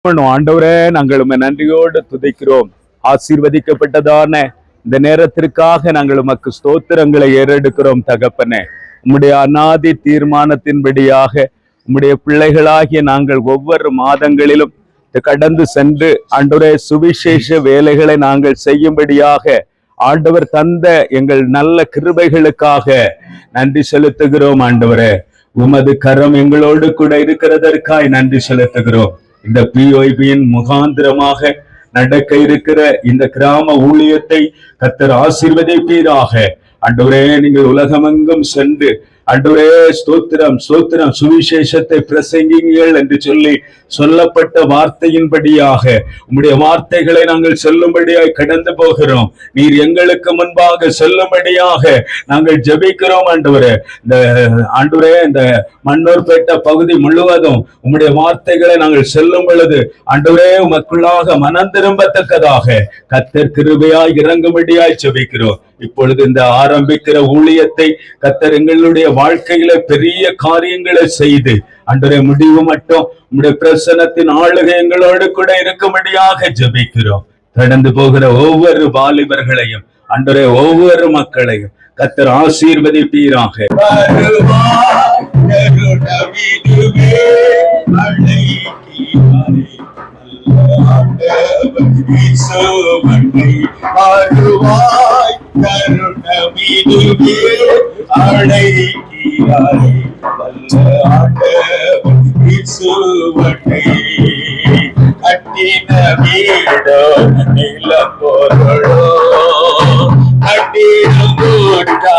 ஆண்டவரே, நாங்கள் உம்மை நன்றியோடு துதிக்கிறோம். ஆசீர்வதிக்கப்பட்டதான இந்த நேரத்திற்காக நாங்கள் உமக்கு ஸ்தோத்திரங்களை ஏறெடுக்கிறோம். தகப்பனே, உம்முடைய அநாதி தீர்மானத்தின்படியாக உம்முடைய பிள்ளைகளாகிய நாங்கள் ஒவ்வொரு மாதங்களிலும் கடந்து சென்று ஆண்டவரே சுவிசேஷ வேலைகளை நாங்கள் செய்யும்படியாக ஆண்டவர் தந்த எங்கள் நல்ல கிருபைகளுக்காக நன்றி செலுத்துகிறோம். ஆண்டவரே, உமது கரம் எங்களோடு கூட இருக்கிறதற்காய் நன்றி செலுத்துகிறோம். இந்த POIBயின் முகாந்திரமாக நடக்க இருக்கிற இந்த கிராம ஊழியத்தை கர்த்தர் ஆசீர்வதிப்பீராக. ஆண்டவரே, நீங்கள் உலகமெங்கும் சென்று ஆண்டவரே ஸ்தோத்திரம் ஸ்தோத்திரம் சுவிசேஷத்தை பிரசங்கிங்கள் என்று சொல்லி சொல்லப்பட்ட வார்த்தையின்படியாக உம்முடைய வார்த்தைகளை நாங்கள் சொல்லும்படியாய் கடந்து போகிறோம். நீர் எங்களுக்கு முன்பாக சொல்லும்படியாக நாங்கள் ஜெபிக்கிறோம். ஆண்டவரே, இந்த மன்னூர்பேட்டை பகுதி முழுவதும் உம்முடைய வார்த்தைகளை நாங்கள் சொல்லும் பொழுது ஆண்டவரே உமக்குள்ளாக மனம் திரும்பத்தக்கதாக கர்த்தர் கிருபையாய் இறங்கும்படியாய் ஜெபிக்கிறோம். இப்பொழுது இந்த ஆரம்பிக்கிற ஊழியத்தை கர்த்தர் எங்களுடைய வாழ்க்கையில பெரிய காரியங்களை செய்து ஆண்டவரே முடிவு மட்டும் உம்முடைய பிரசன்னத்தின் ஆளுகை எங்களோடு கூட இருக்கும்படியாக ஜெபிக்கிறோம். கடந்து போகிற ஒவ்வொரு வாலிபர்களையும் ஆண்டவரே ஒவ்வொரு மக்களையும் கர்த்தர் ஆசீர்வதிப்பீராக. கட்டின வீடோ நில பொருளோ கட்டினா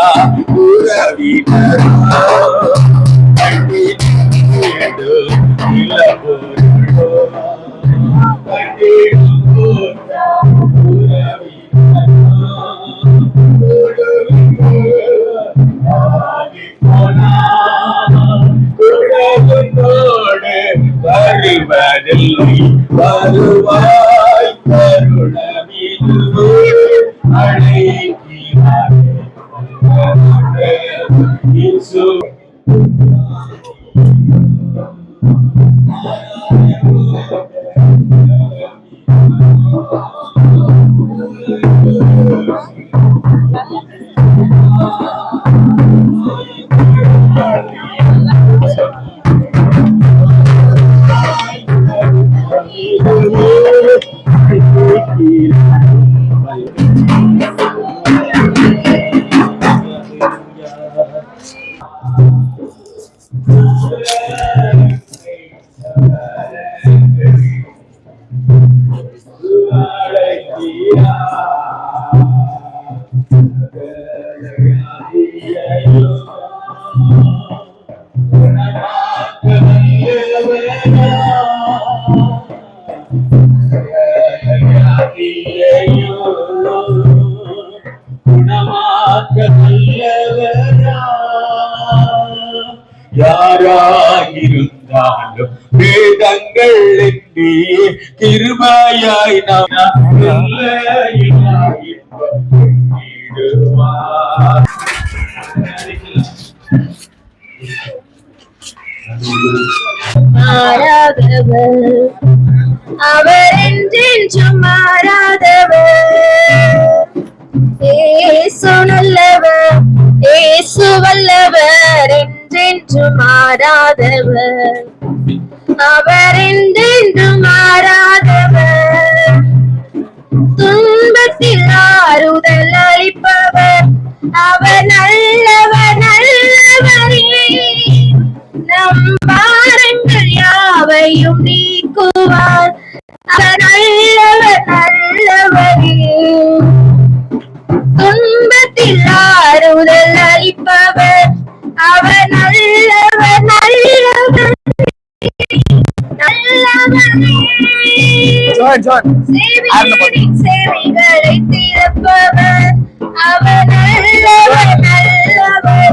உறவினரோ கட்டின வீடோ நில பொருளோ கட்டினா வருவதில்லை வருவாய் கருணமிதுவே அழைக்கிறார் இயேசு. யாராயிருந்தாலும் வேதங்கள் எண்ணி கிருபையாய் நாம் மாறாதவர் அவர் என்றென்றும் மாறாதவர். இயேசு நல்லவர், இயேசு வல்லவர், என்றென்றும் மாறாதவர். அவர் என்றென்றும் மாறாதவர். துன்பத்தில் ஆறுதல் அளிப்பவர், அவர் நல்லவர் நல்லவரே. நம் பாரங்கள் யாவையும் நீக்குவார், அவர் நல்லவர் நல்லவரே. துன்பத்தில் ஆறுதல் அளிப்பவர், அவர் நல்லவர் நல்லவர் நல்லவரே. சேவைகளை திறப்பவர், அவர் நல்லவர் நல்லவரே.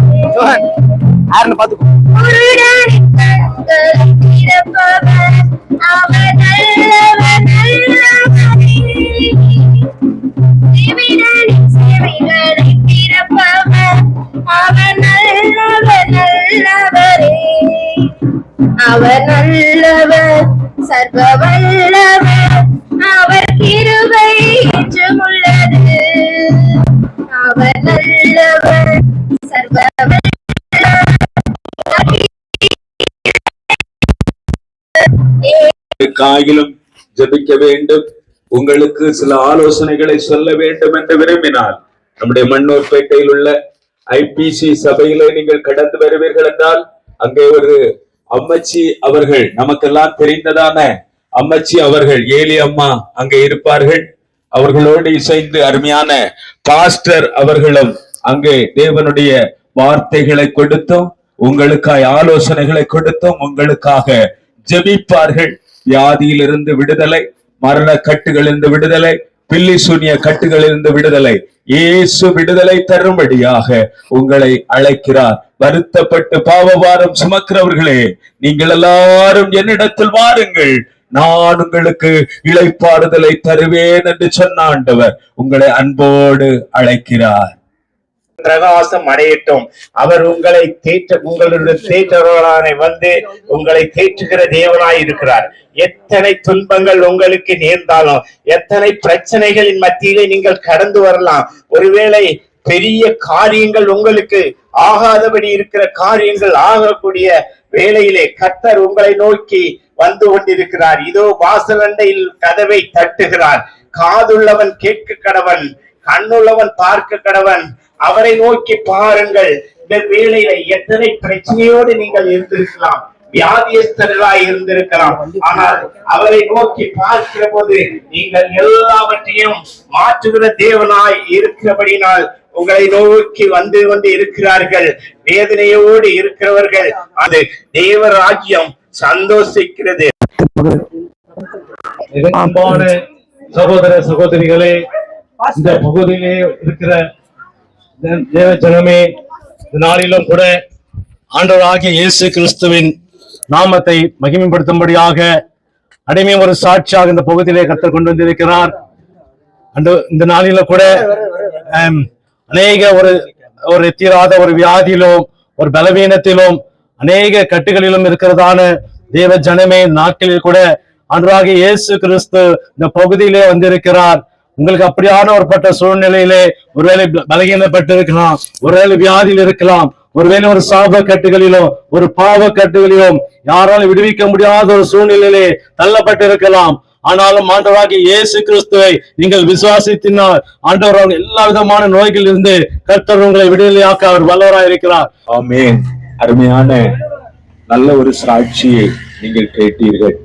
குருடனின் கண்களை திறப்பவர், அவர் நல்லவர் நல்லவரே. சேவைகளை திறப்பவர், அவர் நல்லவர் நல்லவரே. அவர் நல்லவர், சர்வ வல்லவர் அவர் கிருபை என்றும் உள்ளது. அவர் நல்லவர் சர்வ காயிலும் ஜெபிக்க வேண்டும். உங்களுக்கு சில ஆலோசனைகளை சொல்ல வேண்டும் என்று விரும்பினால் நம்முடைய மண்ணூர்பேட்டையில் உள்ள ஐபிசி சபையிலே நீங்கள் கடந்து வருவீர்கள் என்றால் அங்கே ஒரு அம்மச்சி அவர்கள், நமக்கெல்லாம் தெரிந்ததான அம்மச்சி அவர்கள், ஏலி அம்மா அங்கே இருப்பார்கள். அவர்களோடு இசைந்து அருமையான பாஸ்டர் அவர்களும் அங்கே தேவனுடைய வார்த்தைகளை கொடுத்தும் உங்களுக்காக ஆலோசனைகளை கொடுத்தும் உங்களுக்காக ஜெபிப்பார்கள். வியாதியிலிருந்து விடுதலை, மரண கட்டுகளிலிருந்து விடுதலை, பில்லி சூனிய கட்டுகளிலிருந்து விடுதலை, இயேசு விடுதலை தரும்படியாக உங்களை அழைக்கிறார். வருத்தப்பட்டு பாவபாரம் சுமக்கிறவர்களே, நீங்கள் எல்லாரும் என்னிடத்தில் வாருங்கள், நான் உங்களுக்கு இளைப்பாறுதலை தருவேன் என்று சொன்ன ஆண்டவர் உங்களை அன்போடு அழைக்கிறார். பிரகாசம் அடையட்டும். அவர் உங்களை உங்களுடைய தேற்றவர்களான வந்து உங்களை தேற்றுகிற தேவனாய் இருக்கிறார். எத்தனை துன்பங்கள் உங்களுக்கு நேர்ந்தாலும், எத்தனை பிரச்சனைகளின் மத்தியிலே நீங்கள் கடந்து வரலாம். ஒருவேளை பெரிய காரியங்கள் உங்களுக்கு ஆகாதபடி இருக்கிற காரியங்கள் ஆகக்கூடிய வேளையிலே கர்த்தர் உங்களை நோக்கி வந்து கொண்டிருக்கிறார். இதோ வாசலண்டையில் கதவை தட்டுகிறார். காதுள்ளவன் கேட்க கடவன், கண்ணுள்ளவன் பார்க்க கடவன். அவரை நோக்கி பாருங்கள். இந்த வேளையில எத்தனை பிரச்சனையோடு நீங்கள் இருந்திருக்கலாம், வியாதியஸ்தர்களாய் இருந்திருக்கலாம். ஆனால் அவரை நோக்கி பார்க்கிற போது நீங்கள் எல்லாவற்றையும் மாற்றுகிற தேவனாய் இருக்கிறபடினால் உங்களை நோக்கி வந்து கொண்டு இருக்கிறார்கள். வேதனையோடு இருக்கிறவர்கள், அது தேவ ராஜ்யம் சந்தோஷிக்கிறது. அன்பான சகோதர சகோதரிகளே, இந்த பகுதியிலே இருக்கிற தேவ ஜனமே, இந்த நாளிலும் கூட ஆண்டவராகிய இயேசு கிறிஸ்துவின் நாமத்தை மகிமைப்படுத்தும்படியாக அடிமையும் ஒரு சாட்சியாக இந்த பகுதியிலே கர்த்தர் கொண்டு வந்திருக்கிறார். இந்த நாளில கூட அநேக ஒரு தீராத ஒரு வியாதியிலும் ஒரு பலவீனத்திலும் அநேக கட்டுகளிலும் இருக்கிறதான தேவ ஜனமே, நாட்களில் கூட ஆண்டவராகிய இயேசு கிறிஸ்து இந்த பகுதியிலே வந்திருக்கிறார். உங்களுக்கு அப்படியான ஒருபட்ட சூழ்நிலையிலே ஒருவேளை பலகீனப்பட்டு இருக்கலாம், ஒருவேளை வியாதியில் இருக்கலாம், ஒருவேளை ஒரு சாப கட்டுகளிலும் ஒரு பாவ கட்டுகளிலும் யாராலும் விடுவிக்க முடியாத ஒரு சூழ்நிலையிலே தள்ளப்பட்டு இருக்கலாம். ஆனாலும் ஆண்டவராகிய இயேசு கிறிஸ்துவை நீங்கள் விசுவாசித்தினால் ஆண்டவர் எல்லா விதமான நோய்களில் இருந்து கர்த்தர் உங்களை விடுதலையாக்க அவர் வல்லவராய் இருக்கிறார். ஆமென். அருமையான நல்ல ஒரு சாட்சியை நீங்கள் கேட்டீர்கள்.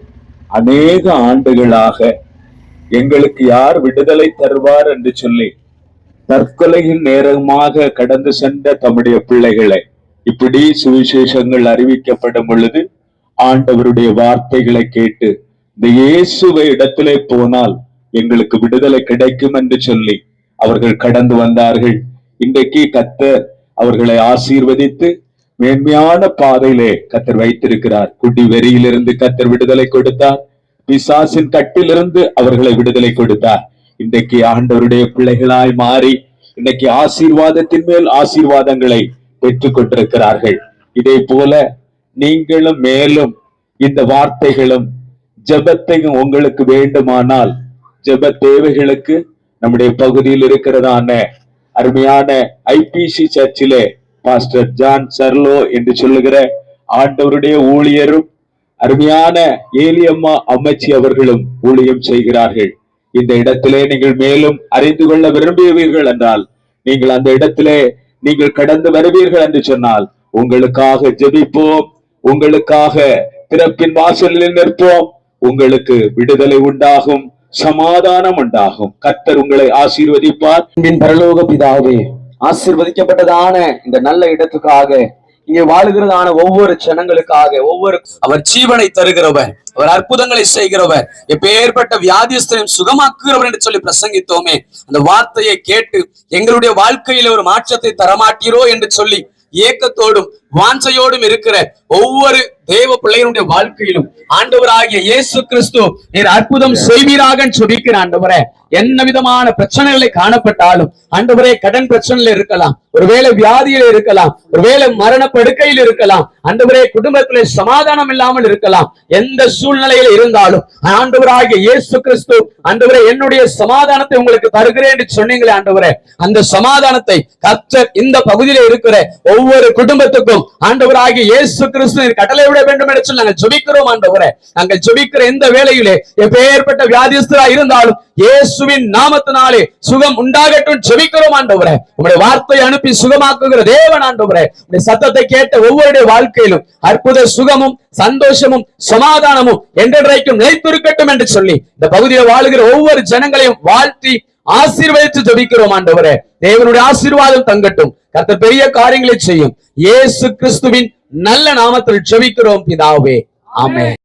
அநேக ஆண்டுகளாக எங்களுக்கு யார் விடுதலை தருவார் என்று சொல்லி தற்கொலையின் நேரமாக கடந்து சென்ற தம்முடைய பிள்ளைகளை இப்படி சுவிசேஷங்கள் அறிவிக்கப்படும் பொழுது ஆண்டவருடைய வார்த்தைகளை கேட்டு இந்த இயேசுவை இடத்திலே போனால் எங்களுக்கு விடுதலை கிடைக்கும் என்று சொல்லி அவர்கள் கடந்து வந்தார்கள். இன்றைக்கு கர்த்தர் அவர்களை ஆசீர்வதித்து மேன்மையான பாதையிலே கர்த்தர் வைத்திருக்கிறார். குடி வெறியிலிருந்து கர்த்தர் விடுதலை கொடுத்தார். பிசாசின் கட்டிலிருந்து அவர்களை விடுதலை கொடுத்தார். இன்றைக்கு ஆண்டவருடைய பிள்ளைகளாய் மாறி இன்னைக்கு ஆசீர்வாதத்தின் மேல் ஆசீர்வாதங்களை பெற்றுக் கொண்டிருக்கிறார்கள். இதே போல நீங்களும் மேலும் இந்த வார்த்தைகளும் ஜெபத்தையும் உங்களுக்கு வேண்டுமானால் ஜெப தேவைகளுக்கு நம்முடைய பகுதியில் இருக்கிறதான அருமையான ஐபிசி சர்ச்சிலே பாஸ்டர் ஜான் சர்லோ என்று சொல்லுகிற ஆண்டவருடைய ஊழியரும் அருமையான ஏலியம்மா அம்மச்சி அவர்களும் ஊழியம் செய்கிறார்கள். இந்த இடத்திலே நீங்கள் மேலும் அறிந்து கொள்ள விரும்புவீர்கள் என்றால் நீங்கள் அந்த இடத்திலே நீங்கள் கடந்து வருவீர்கள் என்று சொன்னால் உங்களுக்காக ஜெபிப்போம், உங்களுக்காக திறப்பின் வாசலில் நிற்போம். உங்களுக்கு விடுதலை உண்டாகும், சமாதானம் உண்டாகும். கர்த்தர் உங்களை ஆசீர்வதிப்பார். பரலோக பிதாவே, ஆசீர்வதிக்கப்பட்டதான இந்த நல்ல இடத்துக்காக, இங்கே வாழுகிறதான ஒவ்வொரு ஜனங்களுக்காக, அவர் ஜீவனை தருகிறவர், அவர் அற்புதங்களை செய்கிறவர், எப்பேற்பட்ட வியாதியஸ்தரையும் சுகமாக்குகிறவர் என்று சொல்லி பிரசங்கித்தோமே. அந்த வார்த்தையை கேட்டு எங்களுடைய வாழ்க்கையில ஒரு மாற்றத்தை தரமாட்டீரோ என்று சொல்லி ஏக்கத்தோடும் வாஞ்சையோடும் இருக்கிற ஒவ்வொரு தேவ பிள்ளைகளுடைய வாழ்க்கையிலும் ஆண்டவராகிய இயேசு கிறிஸ்து நீர் அற்புதம் செய்வீராக சொல்லிக்கிற ஆண்டவரே. என்ன விதமான பிரச்சனைகளை காணப்பட்டாலும் ஆண்டவரே, கடன் பிரச்சனையில இருக்கலாம், ஒருவேளை வியாதியில இருக்கலாம், ஒருவேளை மரண படுக்கையில் இருக்கலாம், ஆண்டவரே குடும்பத்திலே சமாதானம் இல்லாமல் இருக்கலாம். எந்த சூழ்நிலையில இருந்தாலும் ஆண்டவராகிய இயேசு கிறிஸ்து ஆண்டவரே என்னுடைய சமாதானத்தை உங்களுக்கு தருகிறேன் என்று சொன்னீங்களே ஆண்டவரே, அந்த சமாதானத்தை கர்த்தர் இந்த பகுதியில இருக்கிற ஒவ்வொரு குடும்பத்துக்கும் ஆண்டவராகிய இயேசு கிறிஸ்து கட்டளை விட வேண்டும் என்று சொல்லி நாங்கள் ஜெபிக்கிறோம் ஆண்டவரே. நாங்கள் ஜெபிக்கிற இந்த வேளையிலே எப்பேற்பட்ட வியாதிஸ்தரா இருந்தாலும் இயேசுவின் நாமத்தினாலே சுகம் உண்டாகட்டும் ஜெபிக்கிறோம் ஆண்டவரே. உங்களுடைய வார்த்தையை அனுப்பி சுகமாக்குகிற தேவன் ஆண்டவரே, உங்களுடைய சத்தத்தை கேட்ட ஒவ்வொருடைய வாழ்க்கையிலும் அற்புத சுகமும் சந்தோஷமும் சமாதானமும் என்றென்றைக்கும் நிலைத்திருக்கட்டும் என்று சொல்லி இந்த பகுதியில் வாழுகிற ஒவ்வொரு ஜனங்களையும் வாழ்த்தி ஆசீர்வதித்து ஜெபிக்கிறோம் ஆண்டவரே. தேவனுடைய ஆசீர்வாதம் தங்கட்டும். கர்த்தர் பெரிய காரியங்களை செய்யும். இயேசு கிறிஸ்துவின் நல்ல நாமத்தில் ஜெபிக்கிறோம் பிதாவே, ஆமென்.